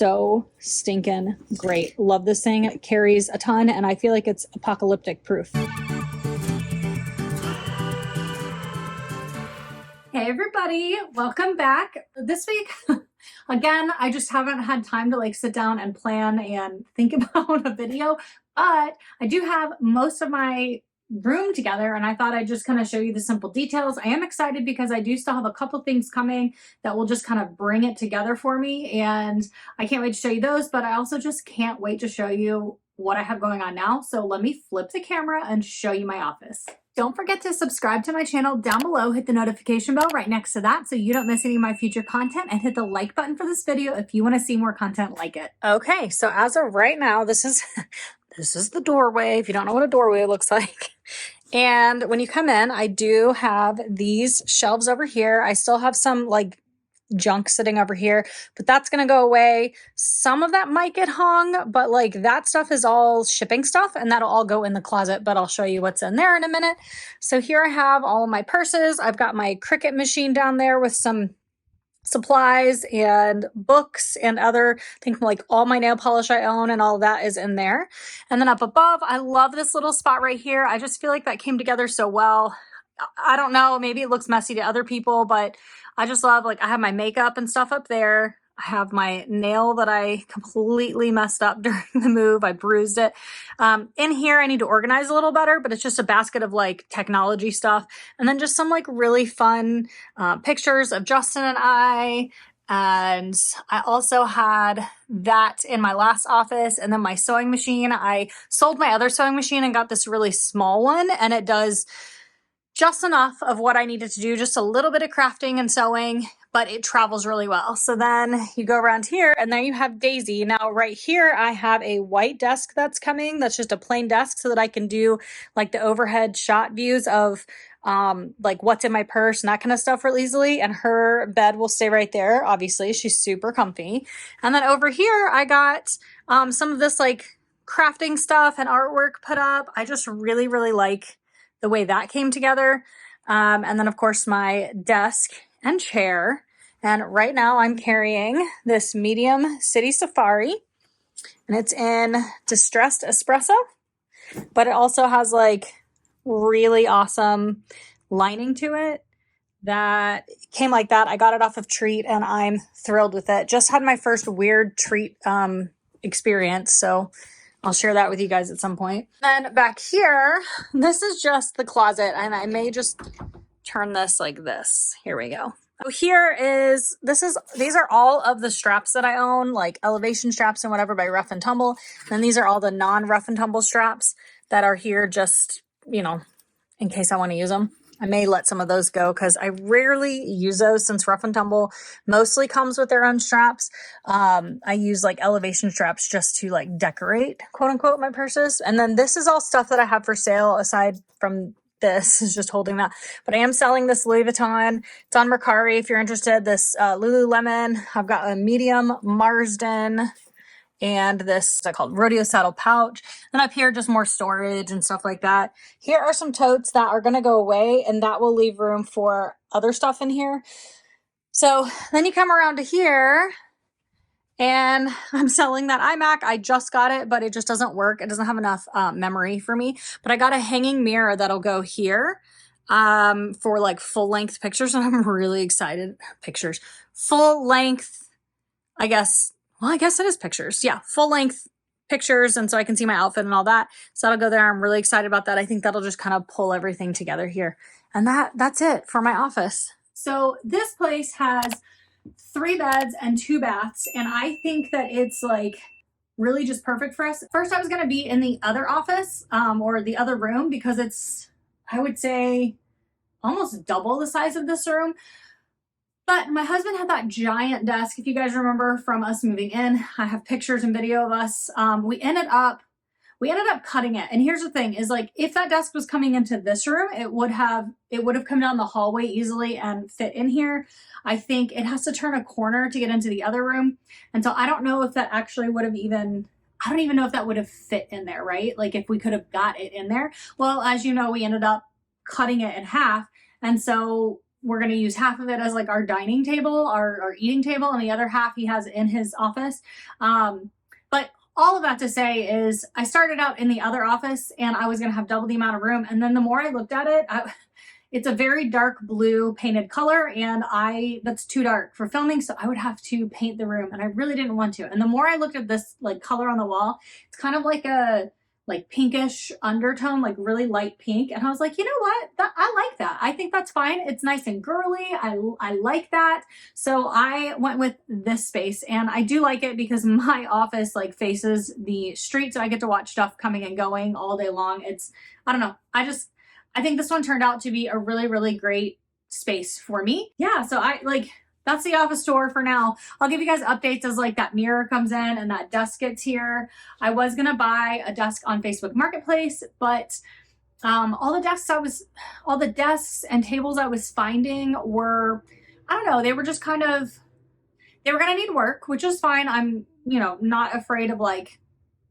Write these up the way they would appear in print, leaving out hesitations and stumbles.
so stinking great. Love this thing. It carries a ton, and I feel like it's apocalyptic proof. Hey everybody, welcome back. This week, again, I just haven't had time to like sit down and plan and think about a video, but I do have most of my room together and I thought I'd just kind of show you the simple details. I am excited because I do still have a couple things coming that will just kind of bring it together for me, and I can't wait to show you those, but I also just can't wait to show you what I have going on now. So let me flip the camera and show you my office. Don't forget to subscribe to my channel down below, hit the notification bell right next to that so you don't miss any of my future content, and hit the like button for this video if you want to see more content like it. Okay, so as of right now, this is the doorway, if you don't know what a doorway looks like. And when you come in, I do have these shelves over here. I still have some like junk sitting over here, but that's gonna go away. Some of that might get hung, but like that stuff is all shipping stuff and that'll all go in the closet, but I'll show you what's in there in a minute. So here I have all of my purses. I've got my Cricut machine down there with some supplies and books and other things, like all my nail polish I own and all of that is in there. And then up above, I love this little spot right here. I just feel like that came together so well. I don't know, maybe it looks messy to other people, but I just love, like, I have my makeup and stuff up there. I have my nail that I completely messed up during the move. I bruised it. In here, I need to organize a little better, but it's just a basket of like technology stuff. And then just some like really fun pictures of Justin and I. And I also had that in my last office, and then my sewing machine. I sold my other sewing machine and got this really small one, and it does just enough of what I needed to do, just a little bit of crafting and sewing, but it travels really well. So then you go around here and there you have Daisy. Now right here, I have a white desk that's coming. That's just a plain desk so that I can do like the overhead shot views of like what's in my purse and that kind of stuff real easily. And her bed will stay right there. Obviously, she's super comfy. And then over here, I got some of this like crafting stuff and artwork put up. I just really, really like the way that came together. And then of course my desk and chair. And right now I'm carrying this medium City Safari, and it's in Distressed Espresso, but it also has like really awesome lining to it that came like that. I got it off of Treat and I'm thrilled with it. Just had my first weird Treat experience, so I'll share that with you guys at some point. Then back here, this is just the closet, and I may just turn this like this. Here we go. So here is, these are all of the straps that I own, like elevation straps and whatever by Rough and Tumble. And these are all the non-Rough and Tumble straps that are here just, you know, in case I want to use them. I may let some of those go because I rarely use those since Rough and Tumble mostly comes with their own straps. I use like elevation straps just to like decorate, quote unquote, my purses. And then this is all stuff that I have for sale aside from this is just holding that. But I am selling this Louis Vuitton. It's on Mercari if you're interested. This Lululemon. I've got a medium Marsden and this I called Rodeo Saddle pouch. Then up here, just more storage and stuff like that. Here are some totes that are going to go away, and that will leave room for other stuff in here. So then you come around to here, and I'm selling that iMac. I just got it, but it just doesn't work. It doesn't have enough memory for me. But I got a hanging mirror that'll go here for like full-length pictures, and I'm really excited. Pictures. Full-length, I guess. Well, I guess it is pictures. Yeah, full-length pictures, and so I can see my outfit and all that. So that'll go there. I'm really excited about that. I think that'll just kind of pull everything together here. And that's it for my office. So this place has 3 beds and 2 baths, and I think that it's like really just perfect for us. First, I was going to be in the other office or the other room because it's, I would say, almost double the size of this room. But my husband had that giant desk, if you guys remember from us moving in. I have pictures and video of us. We ended up cutting it. And here's the thing is, like, if that desk was coming into this room, it would have come down the hallway easily and fit in here. I think it has to turn a corner to get into the other room. And so I don't know if that actually would have even, I don't even know if that would have fit in there, right? Like if we could have got it in there. Well, as you know, we ended up cutting it in half. And so we're going to use half of it as like our dining table, our eating table, and the other half he has in his office. But all of that to say is I started out in the other office and I was going to have double the amount of room. And then the more I looked at it, it's a very dark blue painted color, and that's too dark for filming, so I would have to paint the room, and I really didn't want to. And the more I looked at this like color on the wall, it's kind of like a pinkish undertone, like really light pink. And I was like, you know what? I like that. I think that's fine. It's nice and girly. I like that. So I went with this space, and I do like it because my office like faces the street, so I get to watch stuff coming and going all day long. I don't know. I think this one turned out to be a really, really great space for me. Yeah, so that's the office tour for now. I'll give you guys updates as like that mirror comes in and that desk gets here. I was gonna buy a desk on Facebook Marketplace, but all the desks and tables I was finding were, I don't know, they were just kind of, they were gonna need work, which is fine. I'm, not afraid of like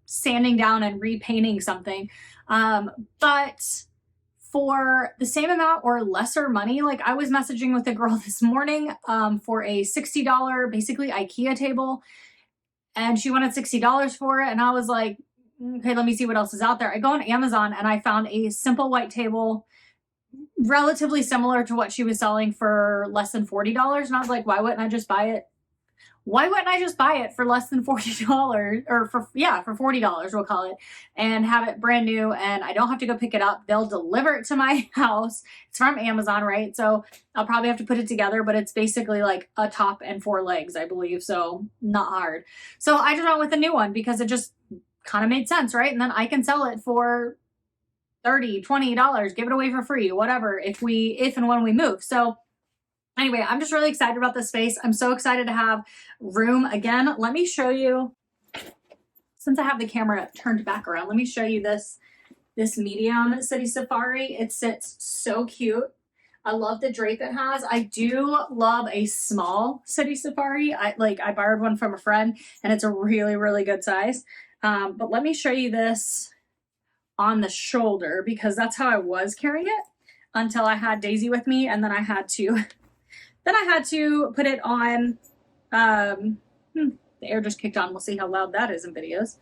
sanding down and repainting something. But for the same amount or lesser money, like I was messaging with a girl this morning for a $60 basically IKEA table, and she wanted $60 for it, and I was like, okay, let me see what else is out there. I go on Amazon and I found a simple white table relatively similar to what she was selling for less than $40, and I was like, why wouldn't I just buy it? Why wouldn't I just buy it for less than $40 or for $40, we'll call it, and have it brand new, and I don't have to go pick it up. They'll deliver it to my house. It's from Amazon, right? So I'll probably have to put it together, but it's basically like a top and 4 legs, I believe. So not hard. So I just went with a new one because it just kind of made sense, right? And then I can sell it for $30, $20, give it away for free, whatever, if and when we move. So anyway, I'm just really excited about this space. I'm so excited to have room again. Let me show you, since I have the camera turned back around, let me show you this medium City Safari. It sits so cute. I love the drape it has. I do love a small City Safari. I borrowed one from a friend, and it's a really, really good size. But let me show you this on the shoulder, because that's how I was carrying it until I had Daisy with me, and then I had to put it on, the air just kicked on. We'll see how loud that is in videos.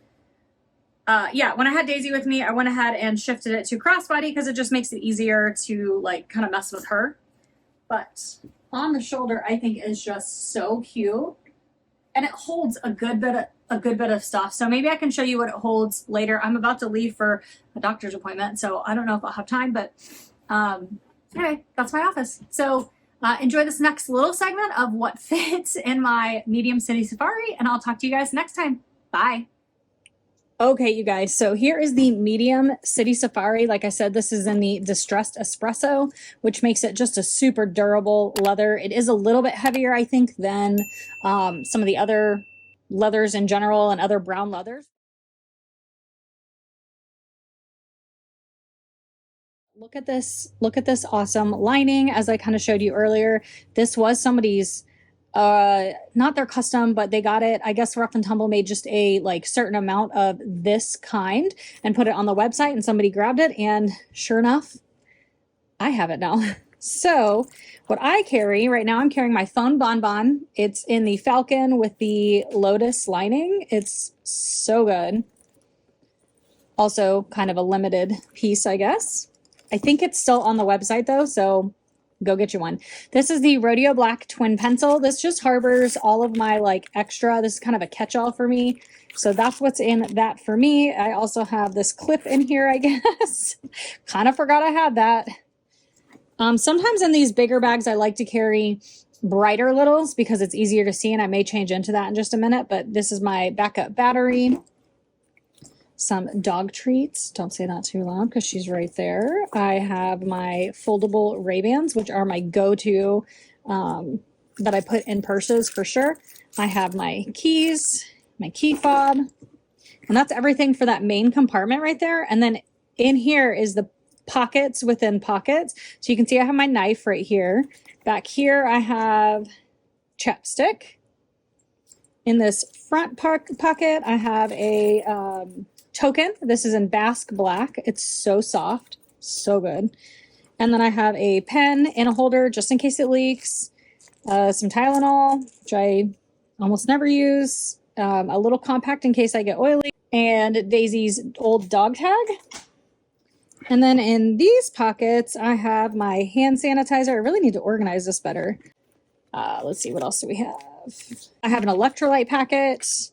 Yeah, when I had Daisy with me, I went ahead and shifted it to crossbody because it just makes it easier to like kind of mess with her. But on the shoulder, I think is just so cute, and it holds a good bit of stuff. So maybe I can show you what it holds later. I'm about to leave for a doctor's appointment, so I don't know if I'll have time, but anyway, that's my office. So enjoy this next little segment of what fits in my medium City Safari, and I'll talk to you guys next time. Bye. Okay, you guys, so here is the medium City Safari. Like I said, this is in the Distressed Espresso, which makes it just a super durable leather. It is a little bit heavier, I think, than some of the other leathers in general and other brown leathers. Look at this awesome lining. As I kind of showed you earlier, this was somebody's, not their custom, but they got it. I guess Rough and Tumble made just a like certain amount of this kind and put it on the website, and somebody grabbed it, and sure enough, I have it now. So what I carry right now, I'm carrying my phone bonbon. It's in the Falcon with the Lotus lining. It's so good. Also kind of a limited piece, I guess. I think it's still on the website though, so go get you one. This is the Rodeo Black Twin Pencil. This just harbors all of my like extra. This is kind of a catch-all for me. So that's what's in that for me. I also have this clip in here, I guess. Kind of forgot I had that. Sometimes in these bigger bags, I like to carry brighter littles because it's easier to see, and I may change into that in just a minute, but this is my backup battery. Some dog treats. Don't say that too loud because she's right there. I have my foldable Ray-Bans, which are my go-to that I put in purses for sure. I have my keys, my key fob, and that's everything for that main compartment right there. And then in here is the pockets within pockets. So you can see I have my knife right here. Back here I have chapstick. In this front pocket I have a token. This is in Basque Black. It's so soft, so good. And then I have a pen and a holder just in case it leaks. Some Tylenol, which I almost never use. A little compact in case I get oily. And Daisy's old dog tag. And then in these pockets, I have my hand sanitizer. I really need to organize this better. Let's see, what else do we have? I have an electrolyte packet.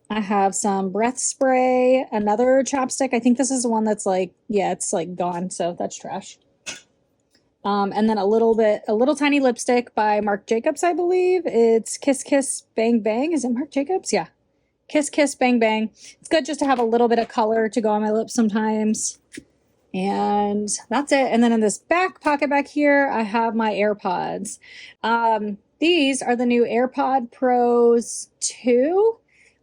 I have some breath spray, another chapstick. I think this is the one that's like, yeah, it's like gone, so that's trash. And then a little tiny lipstick by Marc Jacobs, I believe. It's Kiss Kiss Bang Bang. Is it Marc Jacobs? Yeah. Kiss Kiss Bang Bang. It's good just to have a little bit of color to go on my lips sometimes. And that's it. And then in this back pocket back here, I have my AirPods. These are the new AirPod Pros 2.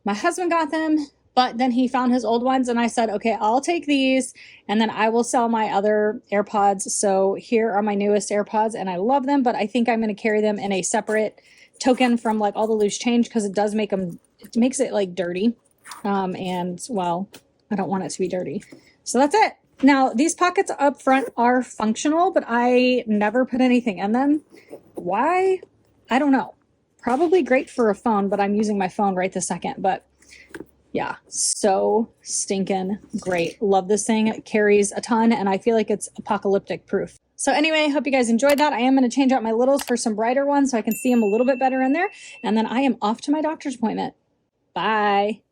My husband got them, but then he found his old ones and I said, okay, I'll take these and then I will sell my other AirPods. So here are my newest AirPods and I love them, but I think I'm going to carry them in a separate token from like all the loose change because it does make them, it makes it like dirty. And well, I don't want it to be dirty. So that's it. Now, these pockets up front are functional, but I never put anything in them. Why? I don't know. Probably great for a phone, but I'm using my phone right this second. But yeah, so stinking great. Love this thing. It carries a ton, and I feel like it's apocalyptic proof. So anyway, hope you guys enjoyed that. I am going to change out my littles for some brighter ones so I can see them a little bit better in there. And then I am off to my doctor's appointment. Bye.